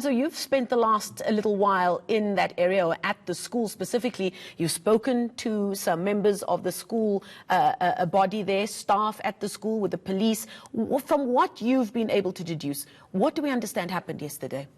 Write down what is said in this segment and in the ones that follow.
Nkonzo, you've spent the last a little while in that area, or at the school specifically. You've spoken to some members of the school a body there, staff at the school, with the police. From what you've been able to deduce, what do we understand happened yesterday?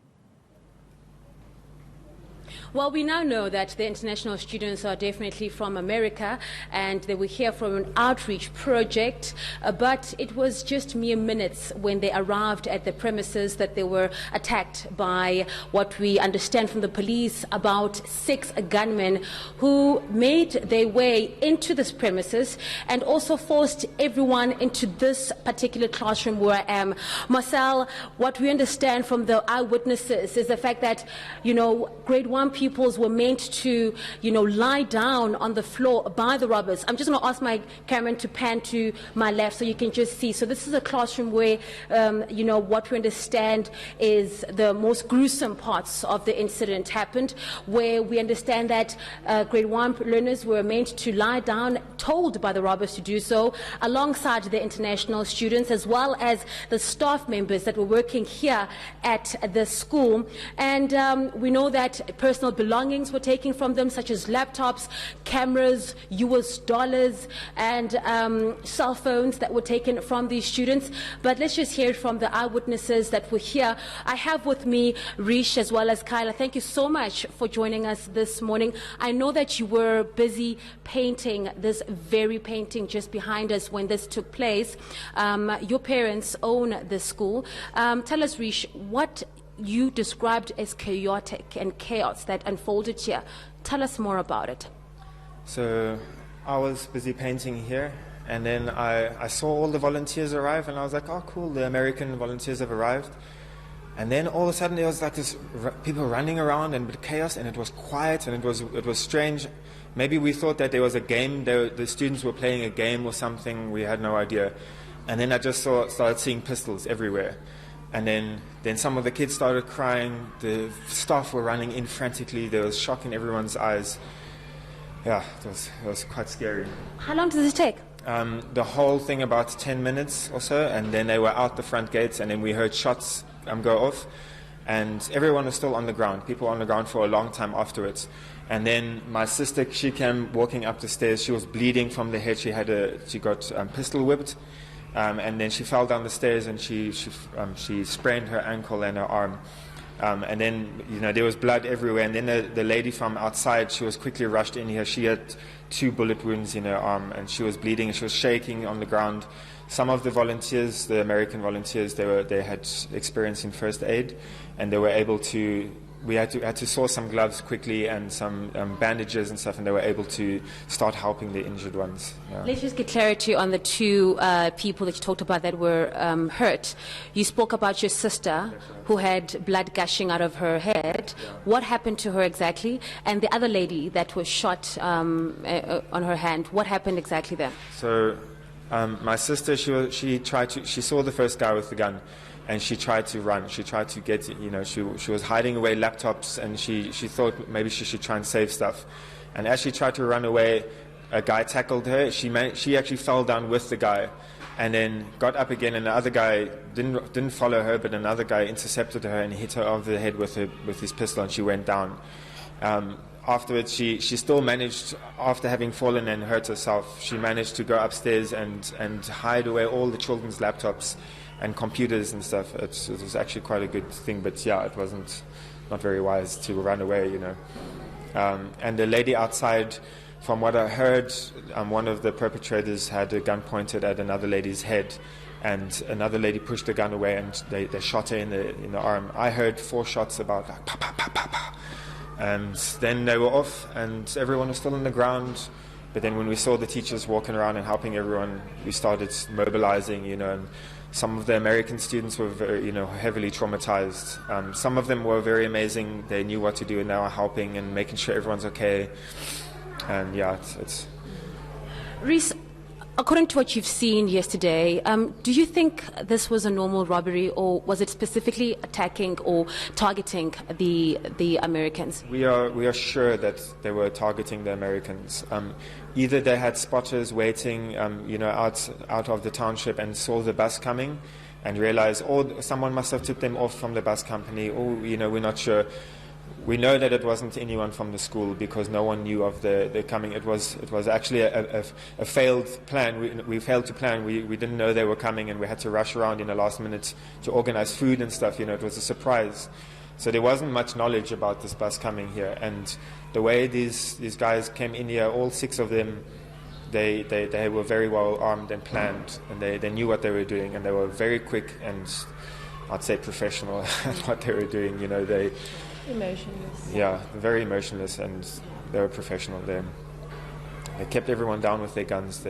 Well, we now know that the international students are definitely from America, and they were here from an outreach project, but it was just mere minutes when they arrived at the premises that they were attacked by what we understand from the police, about 6 gunmen who made their way into this premises and also forced everyone into this particular classroom where I am. Marcel, what we understand from the eyewitnesses is the fact that, grade 1 pupils were meant to, lie down on the floor by the robbers. I'm just going to ask my cameraman to pan to my left so you can just see. So this is a classroom where, what we understand is the most gruesome parts of the incident happened, where we understand that grade 1 learners were meant to lie down, told by the robbers to do so, alongside the international students, as well as the staff members that were working here at the school. And we know that personal belongings were taken from them, such as laptops, cameras, US dollars, and cell phones that were taken from these students. But let's just hear from the eyewitnesses that were here. I have with me Rish as well as Kyla. Thank you so much for joining us this morning. I know that you were busy painting this very painting just behind us when this took place. Your parents own the school. Tell us, Rish, what you described as chaotic and chaos that unfolded here. Tell us more about it. So I was busy painting here, and then I saw all the volunteers arrive, and I was like, oh cool, the American volunteers have arrived. And then all of a sudden there was like this people running around and chaos, and it was quiet, and it was strange. Maybe we thought that there was a game, the students were playing a game or something, we had no idea. And then I just started seeing pistols everywhere. And then some of the kids started crying. The staff were running in frantically. There was shock in everyone's eyes. Yeah, it was quite scary. How long does it take? The whole thing about 10 minutes or so, and then they were out the front gates, and then we heard shots go off, and everyone was still on the ground. People were on the ground for a long time afterwards. And then my sister, she came walking up the stairs. She was bleeding from the head. She got pistol whipped. And then she fell down the stairs, and she sprained her ankle and her arm. And then, there was blood everywhere. And then the lady from outside, she was quickly rushed in here. She had 2 bullet wounds in her arm, and she was bleeding, and she was shaking on the ground. Some of the volunteers, the American volunteers, they had experience in first aid, and they were able to. We had to source some gloves quickly and some bandages and stuff, and they were able to start helping the injured ones. Yeah. Let's just get clarity on the 2 people that you talked about that were hurt. You spoke about your sister who had blood gushing out of her head. Yeah. What happened to her exactly? And the other lady that was shot on her hand, what happened exactly there? So my sister, she saw the first guy with the gun. And she tried to run. She tried to get, she was hiding away laptops, and she thought maybe she should try and save stuff. And as she tried to run away, a guy tackled her. She actually fell down with the guy, and then got up again. And the other guy didn't follow her, but another guy intercepted her and hit her over the head with his pistol, and she went down. Afterwards, she still managed, after having fallen and hurt herself, she managed to go upstairs and hide away all the children's laptops and computers and stuff. It was actually quite a good thing, but yeah, it wasn't not very wise to run away, And the lady outside, from what I heard, one of the perpetrators had a gun pointed at another lady's head, and another lady pushed the gun away, and they shot her in the arm. I heard 4 shots about like pa pa pa pa pa, and then they were off, and everyone was still on the ground. But then when we saw the teachers walking around and helping everyone, we started mobilizing, and some of the American students were very, heavily traumatized. Some of them were very amazing. They knew what to do, and they were helping and making sure everyone's okay. And yeah, it's... Reese, according to what you've seen yesterday, do you think this was a normal robbery, or was it specifically attacking or targeting the Americans? We are sure that they were targeting the Americans. Either they had spotters waiting, out of the township and saw the bus coming, and realized, someone must have tipped them off from the bus company, we're not sure. We know that it wasn't anyone from the school because no one knew of the coming. It was actually a failed plan. We failed to plan. We didn't know they were coming, and we had to rush around in the last minute to organize food and stuff. It was a surprise. So there wasn't much knowledge about this bus coming here. And the way these guys came in here, all 6 of them, they were very well armed and planned, and they knew what they were doing, and they were very quick and, I'd say, professional at what they were doing. They Emotionless. Yeah, very emotionless, and they were professional. They kept everyone down with their guns.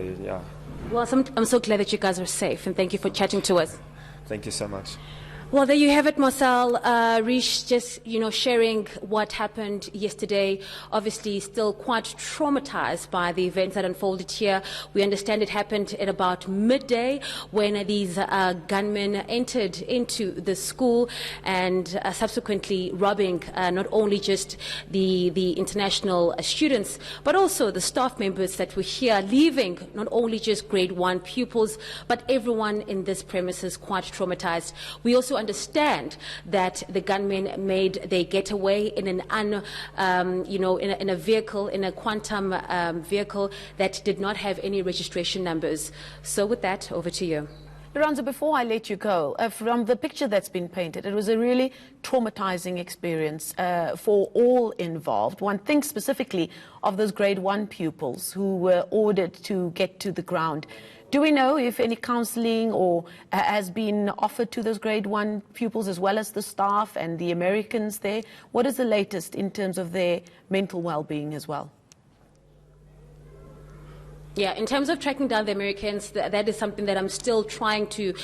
Well, I'm so glad that you guys are safe, and thank you for chatting to us. Thank you so much. Well, there you have it, Marcel. Rish just, sharing what happened yesterday. Obviously, still quite traumatized by the events that unfolded here. We understand it happened at about midday when these gunmen entered into the school and subsequently robbing not only just the international students, but also the staff members that were here, leaving not only just grade 1 pupils, but everyone in this premises quite traumatized. We also understand that the gunmen made their getaway in in a vehicle, in a quantum vehicle that did not have any registration numbers. So with that, over to you. Lorenzo, before I let you go, from the picture that's been painted, it was a really traumatizing experience for all involved. One thinks specifically of those grade 1 pupils who were ordered to get to the ground. Do we know if any counseling has been offered to those grade 1 pupils as well as the staff and the Americans there? What is the latest in terms of their mental well-being as well? Yeah, in terms of tracking down the Americans, that is something that I'm still trying to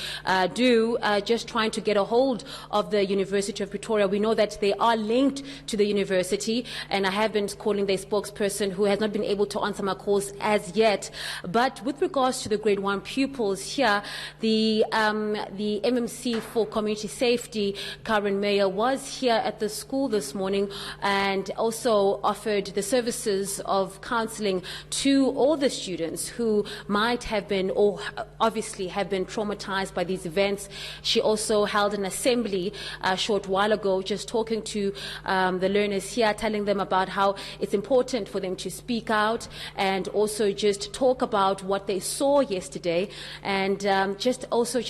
do, just trying to get a hold of the University of Pretoria. We know that they are linked to the university, and I have been calling their spokesperson who has not been able to answer my calls as yet. But with regards to the grade 1 pupils here, the MMC for Community Safety, Karen Mayer, was here at the school this morning and also offered the services of counseling to all the students who might have been or obviously have been traumatized by these events. She also held an assembly a short while ago, just talking to the learners here, telling them about how it's important for them to speak out and also just talk about what they saw yesterday, and just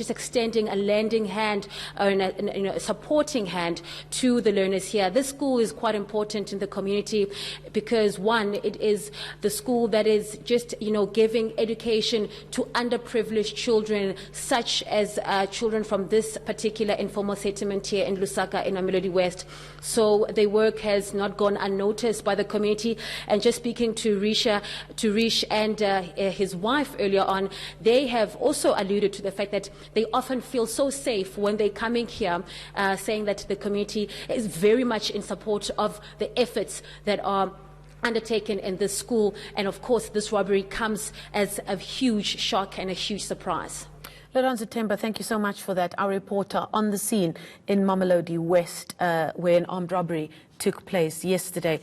extending a lending hand or a supporting hand to the learners here. This school is quite important in the community because, one, it is the school that is just, giving education to underprivileged children, such as children from this particular informal settlement here in Lusaka in Mamelodi West. So their work has not gone unnoticed by the community. And just speaking to Rish and his wife earlier on, they have also alluded to the fact that they often feel so safe when they're coming here, saying that the community is very much in support of the efforts that are undertaken in this school. And of course, this robbery comes as a huge shock and a huge surprise. Lorenzo Temba, thank you so much for that. Our reporter on the scene in Mamelodi West, where an armed robbery took place yesterday.